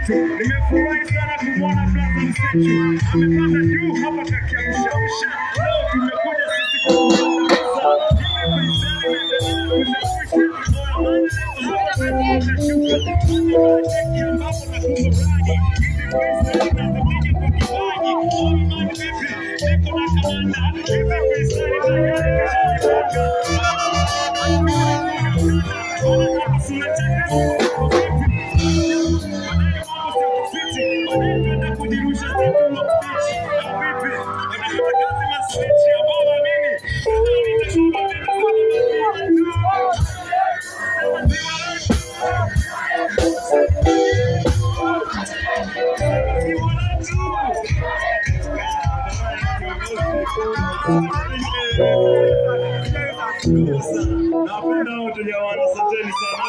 Msechu. Nimefurahi sana kumwona Blaza Msechu amepanda juu hapa kakiamshausha. Leo tumekuja sisi kukuandamiza. Napenda wote jamani, asanteni sana.